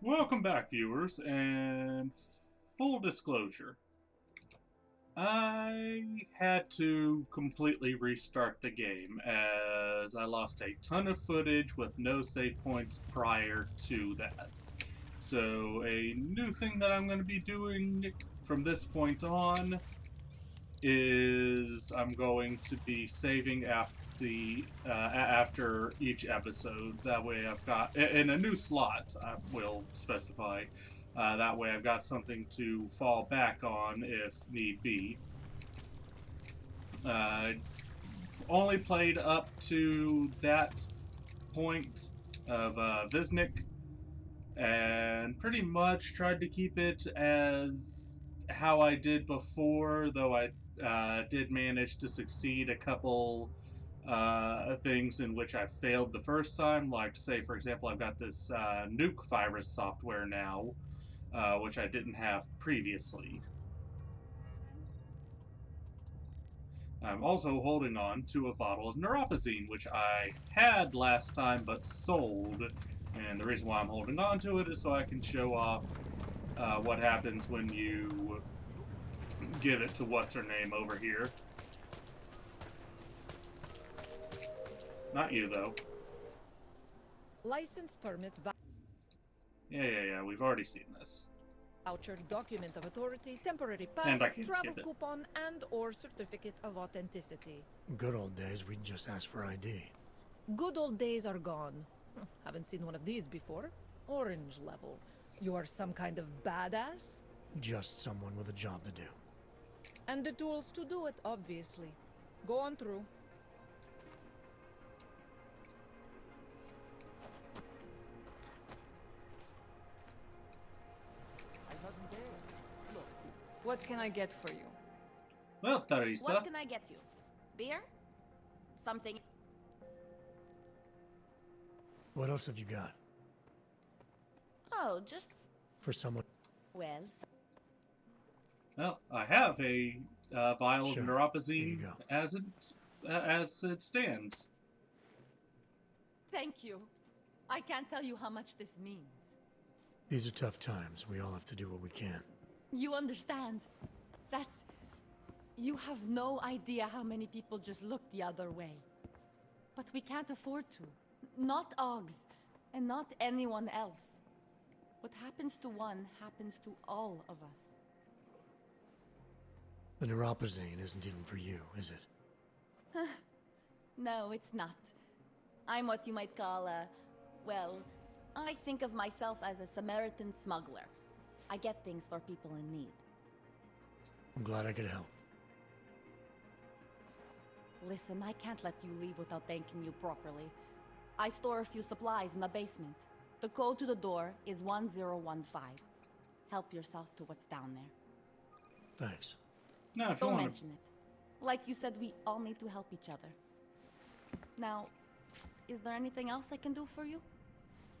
Welcome back, viewers, and full disclosure, I had to completely restart the game as I lost a ton of footage with no save points prior to that. So, a new thing that I'm going to be doing from this point on is I'm going to be saving after each episode. That way, I've got in a new slot. I will specify. That way, I've got something to fall back on if need be. Uh, Only played up to that point of Visnik, and pretty much tried to keep it as how I did before, though I did manage to succeed a couple things in which I failed the first time. Like, say, for example, I've got this nuke virus software now, which I didn't have previously. I'm also holding on to a bottle of neuropozyne, which I had last time but sold. And the reason why I'm holding on to it is so I can show off what happens when you give it to what's her name over here. Not you, though. License permit Yeah, we've already seen this. voucher, document of authority, temporary And I pass, can travel skip it. coupon, and or certificate of authenticity. Good old days, we'd just ask for ID. Good old days are gone. Haven't seen one of these before. Orange level. You are some kind of badass? Just someone with a job to do. And the tools to do it, obviously. Go on through. What can I get for you? Well, Teresa. What can I get you? Beer? Something? What else have you got? Oh, just... For someone... Well, Well, I have a vial Sure. of Here you neuropozyne go. as it stands. thank you. I can't tell you how much this means. These are tough times. We all have to do what we can. You understand? That's... You have no idea how many people just look the other way. But we can't afford to. Not Oggs, and not anyone else. What happens to one happens to all of us. The neuropozyne isn't even for you, is it? No, it's not. I'm what you might call a... Well, I think of myself as a Samaritan smuggler. I get things for people in need. I'm glad I could help. Listen, I can't let you leave without thanking you properly. I store a few supplies in the basement. The code to the door is 1015. Help yourself to what's down there. Thanks. No, if you Don't want mention it. Like you said, we all need to help each other. Now, is there anything else I can do for you?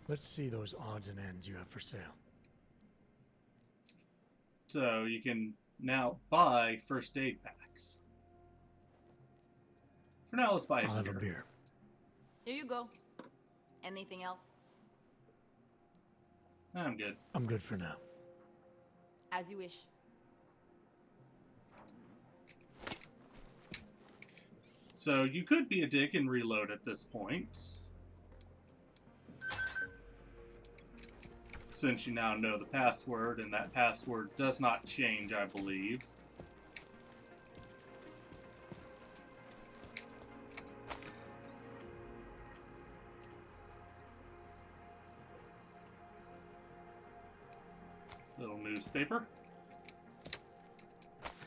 Let's see those odds and ends you have for sale. so you can now buy first aid packs. For now, let's buy a I'll have beer. a beer. Here you go. Anything else? I'm good. I'm good for now. As you wish. So you could be a dick and reload at this point. Since you now know the password, and that password does not change, I believe. Little newspaper.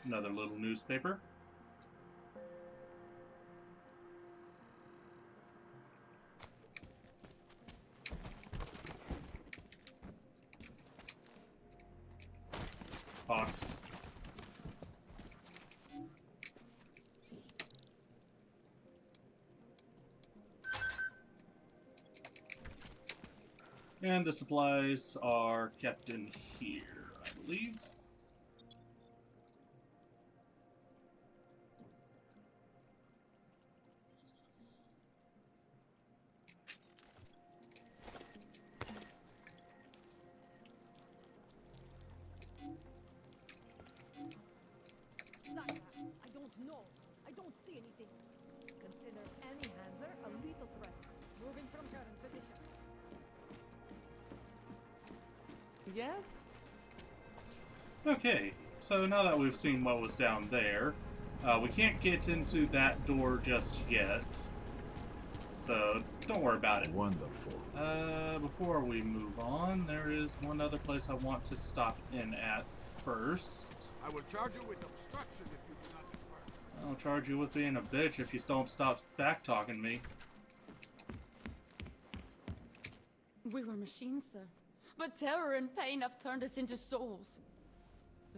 Another little newspaper. Box. And the supplies are kept in here, I believe. No, I don't see anything. Consider any Hanser a lethal threat. Moving from current position. Yes? Okay, so now that we've seen what was down there, we can't get into that door just yet. So don't worry about it. Wonderful. Before we move on, there is one other place I want to stop in at first. I will charge you with obstruction if you do not depart. I'll charge you with being a bitch if you don't stop back-talking me. We were machines, sir. But terror and pain have turned us into souls.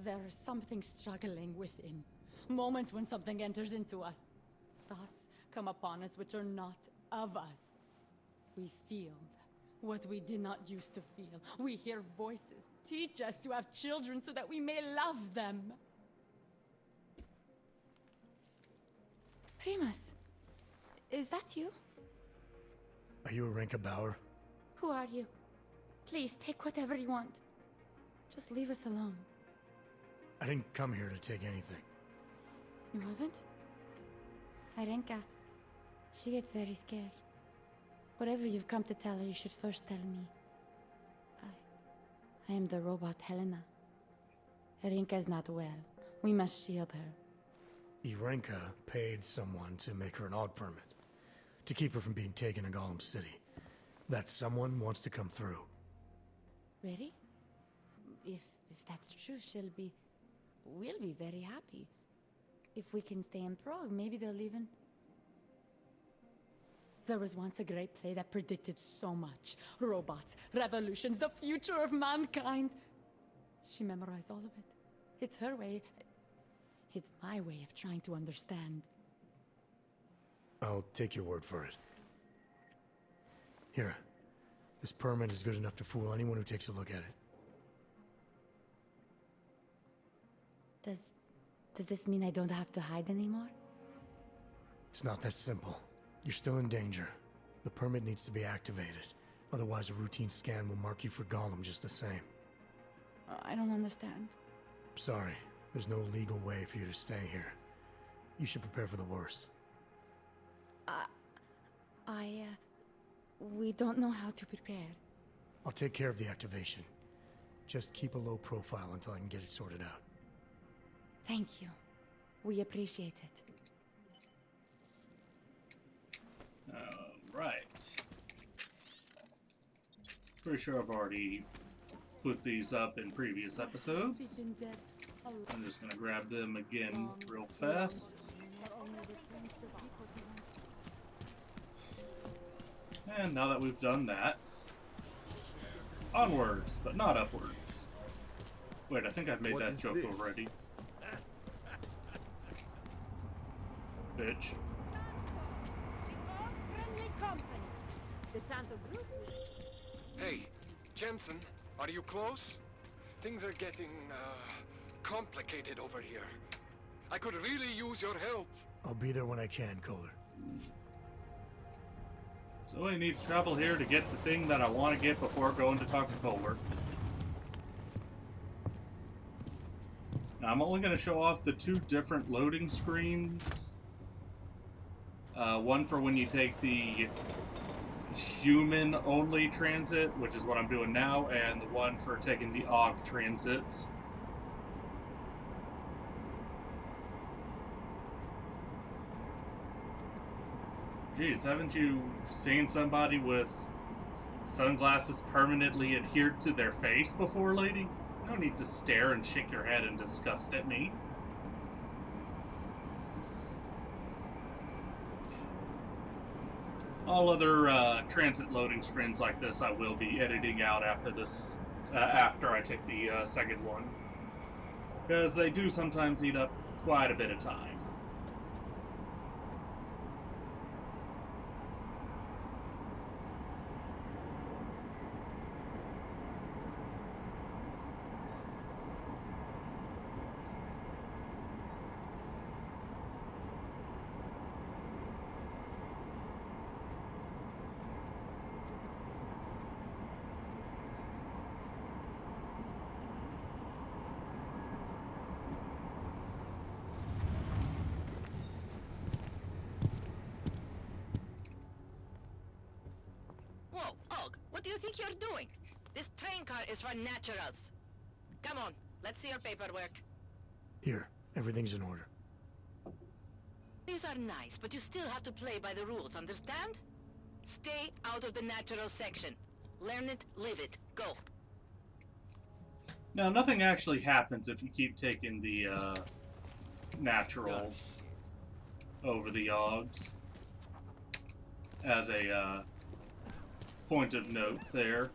There is something struggling within. Moments when something enters into us. Thoughts come upon us which are not of us. We feel what we did not used to feel. We hear voices. Teach us to have children so that we may love them. Primus, is that you? Are you Arinka Bauer? Who are you? Please, take whatever you want. Just leave us alone. I didn't come here to take anything. You haven't? Arenka. She gets very scared. Whatever you've come to tell her, you should first tell me. I am the robot Helena. Arenka is not well. We must shield her. Irenka paid someone to make her an AUG permit. To keep her from being taken to Gollum City. That someone wants to come through. Really? If that's true, we'll be very happy. If we can stay in Prague, maybe they'll even... There was once a great play that predicted so much. Robots, revolutions, the future of mankind. She memorized all of it. It's her way. It's my way of trying to understand. I'll take your word for it. Here. This permit is good enough to fool anyone who takes a look at it. Does this mean I don't have to hide anymore? It's not that simple. You're still in danger. The permit needs to be activated. Otherwise, a routine scan will mark you for Gollum just the same. I don't understand. Sorry. There's no legal way for you to stay here. You should prepare for the worst. We don't know how to prepare. I'll take care of the activation. Just keep a low profile until I can get it sorted out. Thank you. We appreciate it. Alright. Pretty sure I've already put these up in previous episodes. I'm just gonna grab them again real fast. And now that we've done that, onwards, but not upwards. Wait, I think I've made What that is joke this? already. Bitch. Friendly company. The Santa Group? Hey, Jensen, are you close? Things are getting, complicated over here. I could really use your help. I'll be there when I can, Kohler. So I need to travel here to get the thing that I want to get before going to talk to Kohler. Now I'm only going to show off the two different loading screens. One for when you take the human-only transit, which is what I'm doing now, and the one for taking the AUG transit. Jeez, haven't you seen somebody with sunglasses permanently adhered to their face before, lady? You don't need to stare and shake your head in disgust at me. All other transit loading screens like this I will be editing out after this, after I take the second one. Because they do sometimes eat up quite a bit of time. What do you think you're doing? This train car is for naturals. Come on, let's see your paperwork. Here, everything's in order. These are nice, but you still have to play by the rules, understand? Stay out of the natural section. Learn it, live it. Go. Now, nothing actually happens if you keep taking the natural over the Yogs. As a point of note there.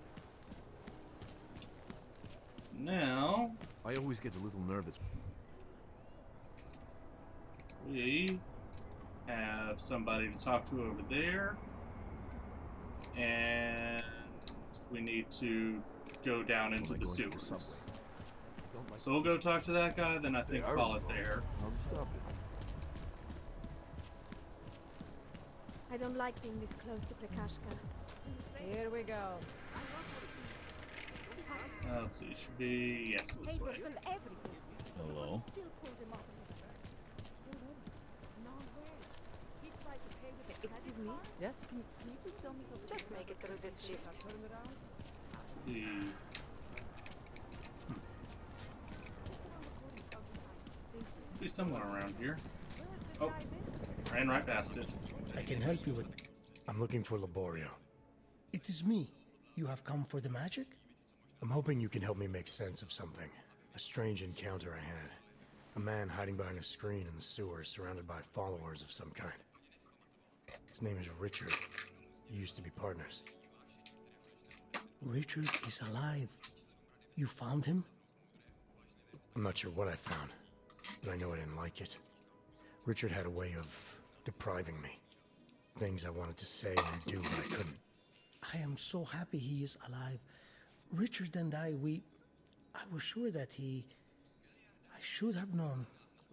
Now, I always get a little nervous. we have somebody to talk to over there. And we need to go down into the sewers. So we'll go talk to that guy, then I think call it there. I don't like being this close to Prakashka. Here we go. Let's see, should be, yes, this way. Hello. Excuse me? Yes? Can you please tell me the... Just make it through this shift. The... Be somewhere around here. Oh, ran right past it. I can help you with... I'm looking for Laborio. It is me. You have come for the magic? I'm hoping you can help me make sense of something. A strange encounter I had. A man hiding behind a screen in the sewers, surrounded by followers of some kind. His name is Richard. He used to be partners. Richard is alive. You found him? I'm not sure what I found, but I know I didn't like it. Richard had a way of depriving me. Things I wanted to say and do, but I couldn't. I am so happy he is alive. Richard and I was sure that I should have known.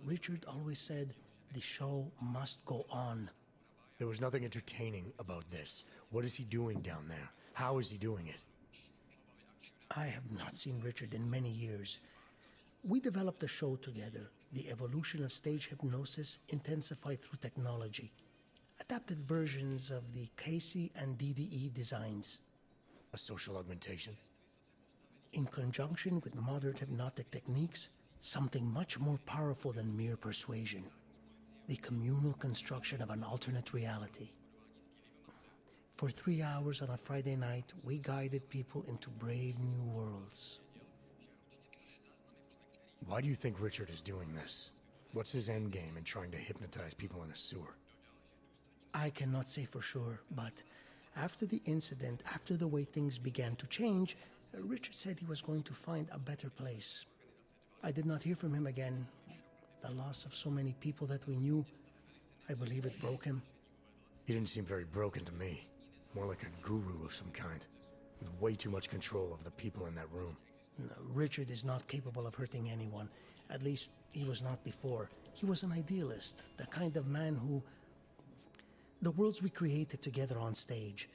Richard always said, the show must go on. There was nothing entertaining about this. What is he doing down there? How is he doing it? I have not seen Richard in many years. We developed a show together, the evolution of stage hypnosis intensified through technology. Adapted versions of the Casey and DDE designs. A social augmentation? In conjunction with modern hypnotic techniques, something much more powerful than mere persuasion. The communal construction of an alternate reality. For 3 hours on a Friday night, we guided people into brave new worlds. Why do you think Richard is doing this? What's his endgame in trying to hypnotize people in a sewer? I cannot say for sure, but after the incident, after the way things began to change, Richard said he was going to find a better place. I did not hear from him again. The loss of so many people that we knew, I believe it broke him. He didn't seem very broken to me. More like a guru of some kind, with way too much control of the people in that room. No, Richard is not capable of hurting anyone. At least, he was not before. He was an idealist, the kind of man who... The worlds we created together on stage,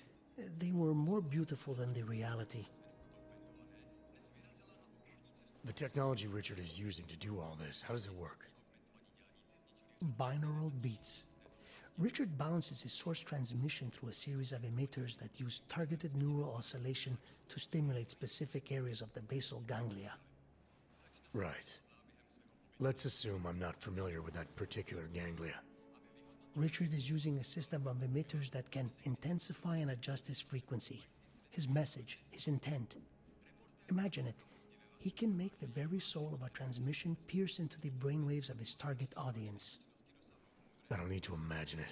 they were more beautiful than the reality. The technology Richard is using to do all this, how does it work? Binaural beats. Richard bounces his source transmission through a series of emitters that use targeted neural oscillation to stimulate specific areas of the basal ganglia. Right. Let's assume I'm not familiar with that particular ganglia. Richard is using a system of emitters that can intensify and adjust his frequency, his message, his intent. Imagine it. He can make the very soul of a transmission pierce into the brainwaves of his target audience. I don't need to imagine it.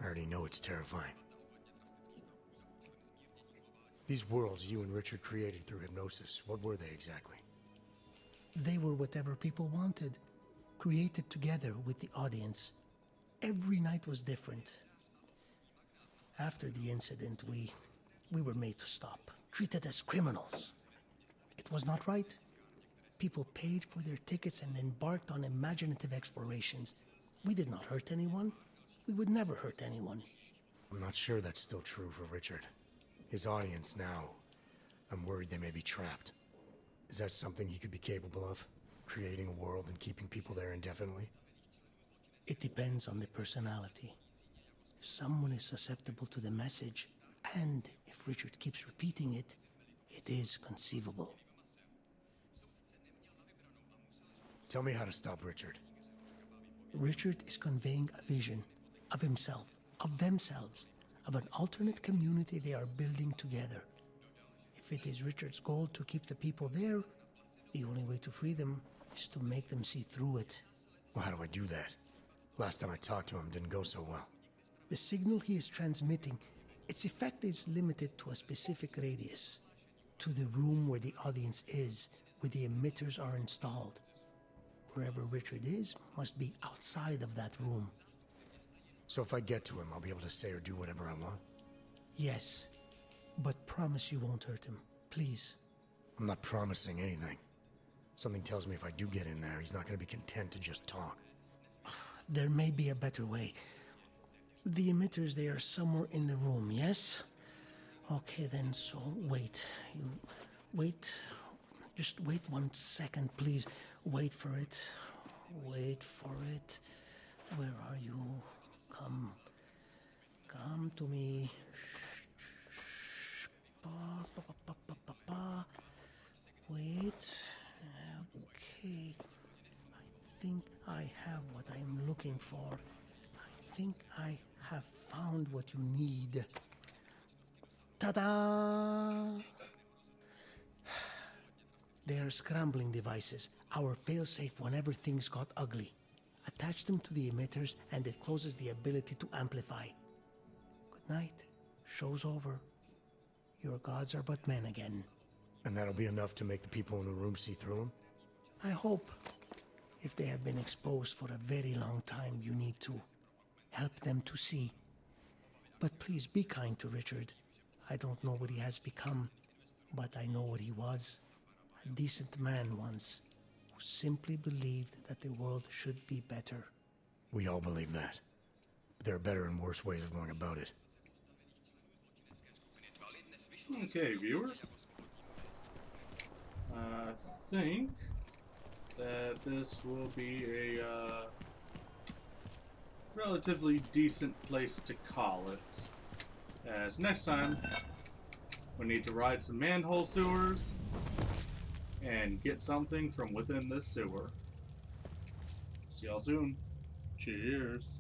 I already know it's terrifying. These worlds you and Richard created through hypnosis, what were they exactly? They were whatever people wanted, created together with the audience. Every night was different. After the incident, we were made to stop, treated as criminals. It was not right. People paid for their tickets and embarked on imaginative explorations. We did not hurt anyone. We would never hurt anyone. I'm not sure that's still true for Richard. His audience now, I'm worried they may be trapped. Is that something he could be capable of? Creating a world and keeping people there indefinitely? It depends on the personality. If someone is susceptible to the message, and If Richard keeps repeating it, it is conceivable. Tell me how to stop Richard. Richard is conveying a vision of himself, of themselves, of an alternate community they are building together. If it is Richard's goal to keep the people there, the only way to free them is to make them see through it. Well, how do I do that? Last time I talked to him didn't go so well. The signal he is transmitting, its effect is limited to a specific radius, to the room where the audience is, where the emitters are installed. Wherever Richard is must be outside of that room. So if I get to him, I'll be able to say or do whatever I want? Yes, but promise you won't hurt him, please. I'm not promising anything. Something tells me if I do get in there, he's not going to be content to just talk. There may be a better way. The emitters, they are somewhere in the room, yes? Okay then, so wait. You wait. Just wait 1 second, please. Wait for it. Wait for it. Where are you? Come. Come to me. Shh. Pa, pa, pa, pa, pa, pa, pa. Wait. Okay. I think I have what I'm looking for. I think I have found what you need. Ta-da! They are scrambling devices, our failsafe whenever things got ugly. Attach them to the emitters and it closes the ability to amplify. Good night. Show's over. Your gods are but men again. And that'll be enough to make the people in the room see through him? I hope. If they have been exposed for a very long time, you need to help them to see. But please be kind to Richard. I don't know what he has become, but I know what he was. A decent man once, who simply believed that the world should be better. We all believe that. But there are better and worse ways of going about it. Okay, viewers. I think that this will be a relatively decent place to call it. As next time, we need to ride some manhole sewers and get something from within this sewer. See y'all soon. Cheers.